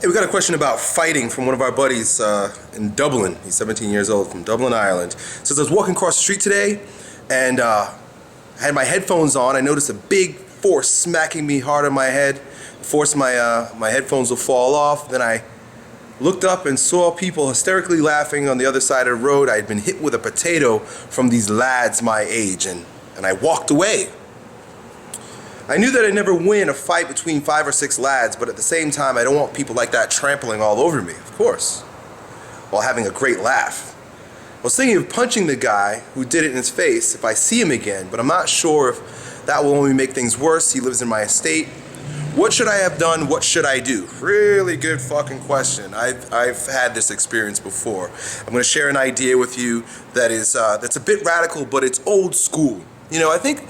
Hey, we got a question about fighting from one of our buddies in Dublin. He's 17 years old, from Dublin, Ireland. Says, I was walking across the street today and I had my headphones on. I noticed a big force smacking me hard on my head. Forced my headphones to fall off. Then I looked up and saw people hysterically laughing on the other side of the road. I had been hit with a potato from these lads my age, and I walked away. I knew that I'd never win a fight between 5 or 6 lads, but at the same time, I don't want people like that trampling all over me, of course, while having a great laugh. I was thinking of punching the guy who did it in his face if I see him again, but I'm not sure if that will only make things worse. He lives in my estate. What should I have done? What should I do? Really good fucking question. I've had this experience before. I'm going to share an idea with you that is that's a bit radical, but it's old school. You know, I think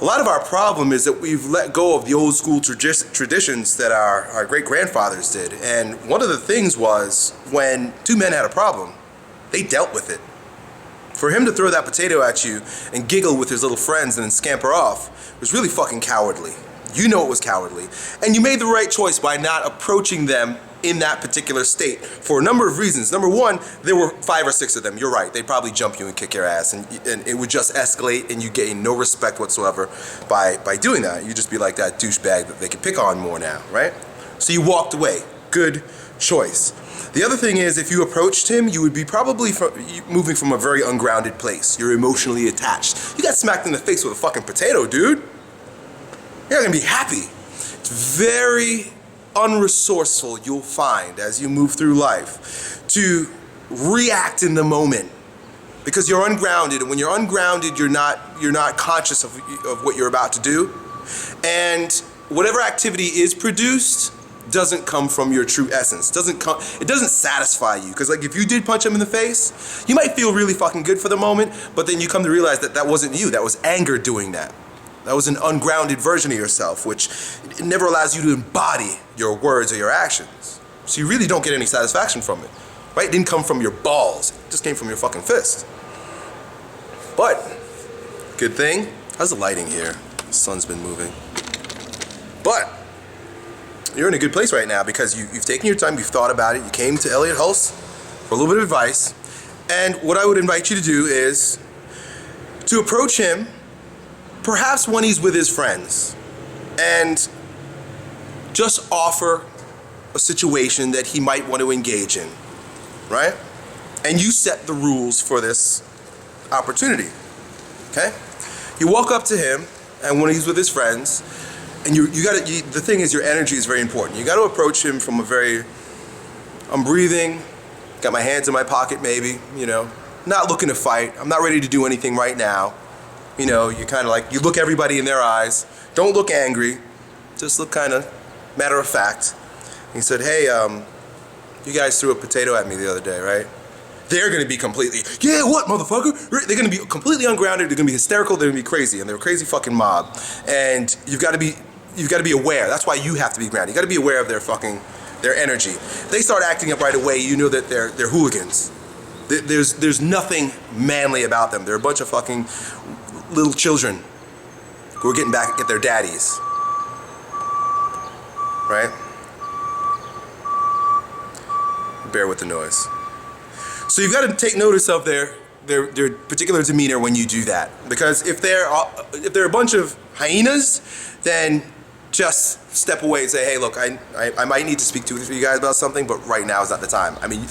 a lot of our problem is that we've let go of the old school traditions that our great-grandfathers did. And one of the things was when two men had a problem, they dealt with it. For him to throw that potato at you and giggle with his little friends and then scamper off was really fucking cowardly. You know it was cowardly. And you made the right choice by not approaching them in that particular state for a number of reasons. Number one, there were 5 or 6 of them. You're right. They'd probably jump you and kick your ass, and it would just escalate, and you gain no respect whatsoever by doing that. You just be like that douchebag that they can pick on more now, right? So you walked away. Good choice. The other thing is, if you approached him, you would be probably moving from a very ungrounded place. You're emotionally attached. You got smacked in the face with a fucking potato, dude. You're not gonna be happy. It's very unresourceful, you'll find, as you move through life, to react in the moment, because you're ungrounded, and when you're ungrounded, you're not conscious of what you're about to do, and whatever activity is produced doesn't come from your true essence. It doesn't satisfy you, because like if you did punch him in the face, you might feel really fucking good for the moment, but then you come to realize that wasn't you. That was anger doing that. That was an ungrounded version of yourself, which it never allows you to embody your words or your actions. So you really don't get any satisfaction from it, right? It didn't come from your balls. It just came from your fucking fist. But, good thing, how's the lighting here? The sun's been moving. But, you're in a good place right now because you've taken your time, you've thought about it, you came to Elliot Hulse for a little bit of advice, and what I would invite you to do is to approach him perhaps when he's with his friends, and just offer a situation that he might want to engage in, right? And you set the rules for this opportunity, okay? You walk up to him, and when he's with his friends, and the thing is, your energy is very important. You gotta approach him from I'm breathing, got my hands in my pocket maybe, you know, not looking to fight, I'm not ready to do anything right now. You know, you kind of like, you look everybody in their eyes. Don't look angry. Just look kind of matter of fact. And he said, hey, you guys threw a potato at me the other day, right? They're going to be completely, yeah, what, motherfucker? They're going to be completely ungrounded. They're going to be hysterical. They're going to be crazy. And they're a crazy fucking mob. And you've got to be aware. That's why you have to be grounded. You got to be aware of their energy. They start acting up right away. You know that they're hooligans. There's nothing manly about them. They're a bunch of fucking little children who are getting back at their daddies, right? Bear with the noise. So you've got to take notice of their particular demeanor when you do that, because if they're a bunch of hyenas, then just step away and say, hey, look, I might need to speak to you guys about something, but right now is not the time. I mean,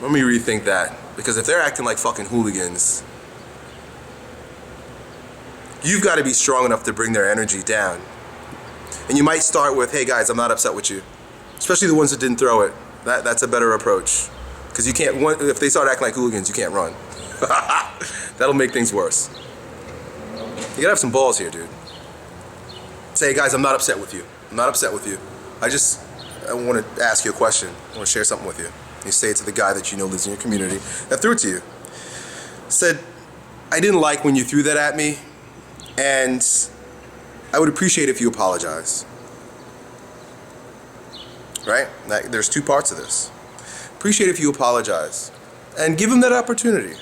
let me rethink that, because if they're acting like fucking hooligans, you've got to be strong enough to bring their energy down. And you might start with, hey guys, I'm not upset with you. Especially the ones that didn't throw it. That's a better approach. Because you can't, if they start acting like hooligans, you can't run. That'll make things worse. You gotta have some balls here, dude. Say, hey guys, I'm not upset with you. I'm not upset with you. I want to ask you a question. I want to share something with you. You say it to the guy that you know lives in your community that threw it to you. Said, I didn't like when you threw that at me, and I would appreciate if you apologize. Right? There's 2 parts of this. Appreciate if you apologize. And give him that opportunity.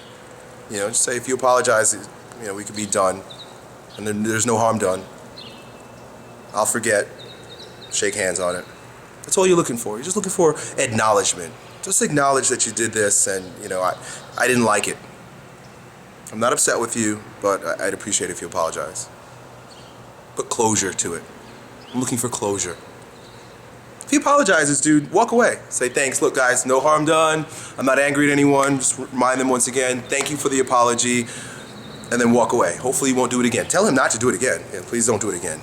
You know, just say, if you apologize, you know, we could be done. And then there's no harm done. I'll forget. shake hands on it. That's all you're looking for. You're just looking for acknowledgement. Just acknowledge that you did this, and I didn't like it. I'm not upset with you, but I'd appreciate it if you apologize. Put closure to it. I'm looking for closure. If he apologizes, dude, walk away. Say, thanks, look guys, no harm done. I'm not angry at anyone. Just remind them once again, thank you for the apology, and then walk away. Hopefully he won't do it again. Tell him not to do it again. Yeah, please don't do it again.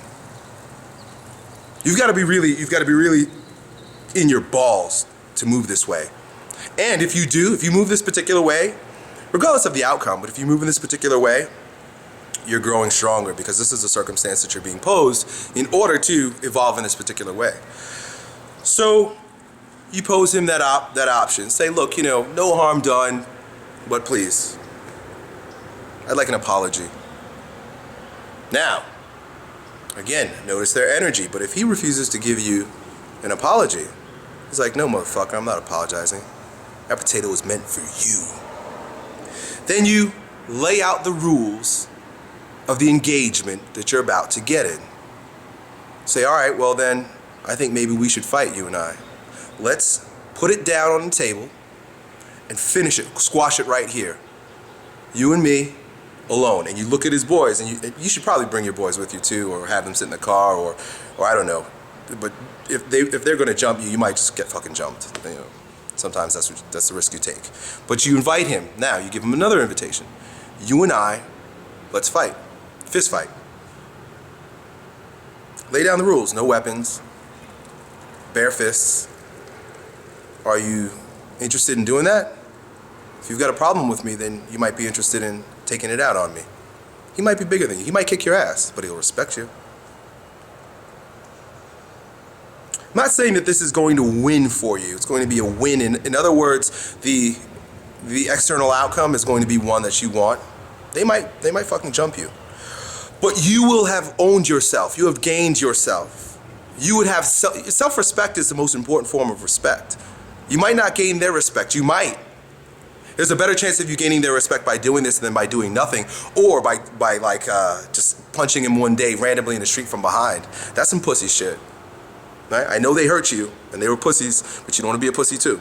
You've got to be really in your balls to move this way. And if you move this particular way, regardless of the outcome, but if you move in this particular way, you're growing stronger, because this is a circumstance that you're being posed in order to evolve in this particular way. So you pose him that option. Say, look, no harm done, but please, I'd like an apology. Now, again, notice their energy, but if he refuses to give you an apology, he's like, no, motherfucker, I'm not apologizing. That potato was meant for you. Then you lay out the rules of the engagement that you're about to get in. Say, all right, well then, I think maybe we should fight, you and I. Let's put it down on the table and finish it, squash it right here. You and me, alone. And you look at his boys, and you should probably bring your boys with you too, or have them sit in the car, or I don't know. But if they're gonna jump you, you might just get fucking jumped. Sometimes that's the risk you take. But you invite him. Now you give him another invitation. You and I, let's fight. Fist fight. Lay down the rules. No weapons. Bare fists. Are you interested in doing that? If you've got a problem with me, then you might be interested in taking it out on me. He might be bigger than you. He might kick your ass, but he'll respect you. I'm not saying that this is going to win for you. It's going to be a win. In other words, the external outcome is going to be one that you want. They might fucking jump you. But you will have owned yourself. You have gained yourself. You would have self-respect is the most important form of respect. You might not gain their respect. You might. There's a better chance of you gaining their respect by doing this than by doing nothing, or by just punching him one day randomly in the street from behind. That's some pussy shit. Right? I know they hurt you and they were pussies, but you don't want to be a pussy too.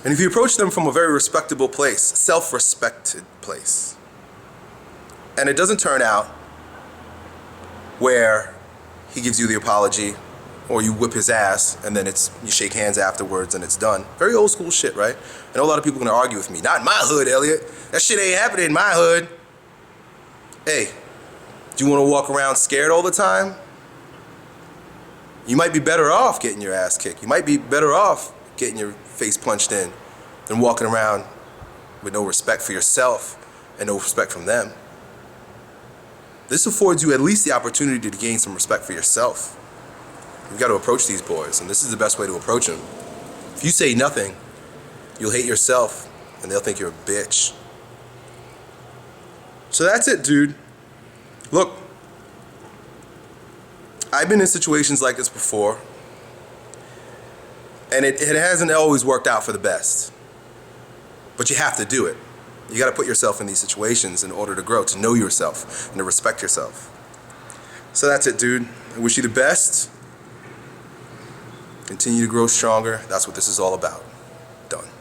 And if you approach them from a very respectable place, self-respected place, and it doesn't turn out where he gives you the apology, or you whip his ass, and then you shake hands afterwards and it's done. Very old school shit, right? I know a lot of people are gonna argue with me. Not in my hood, Elliot. That shit ain't happening in my hood. Hey, do you wanna walk around scared all the time? You might be better off getting your ass kicked. You might be better off getting your face punched in than walking around with no respect for yourself and no respect from them. This affords you at least the opportunity to gain some respect for yourself. You've got to approach these boys, and this is the best way to approach them. If you say nothing, you'll hate yourself, and they'll think you're a bitch. So that's it, dude. Look, I've been in situations like this before, and it hasn't always worked out for the best. But you have to do it. You got to put yourself in these situations in order to grow, to know yourself, and to respect yourself. So that's it, dude. I wish you the best. Continue to grow stronger. That's what this is all about. Done.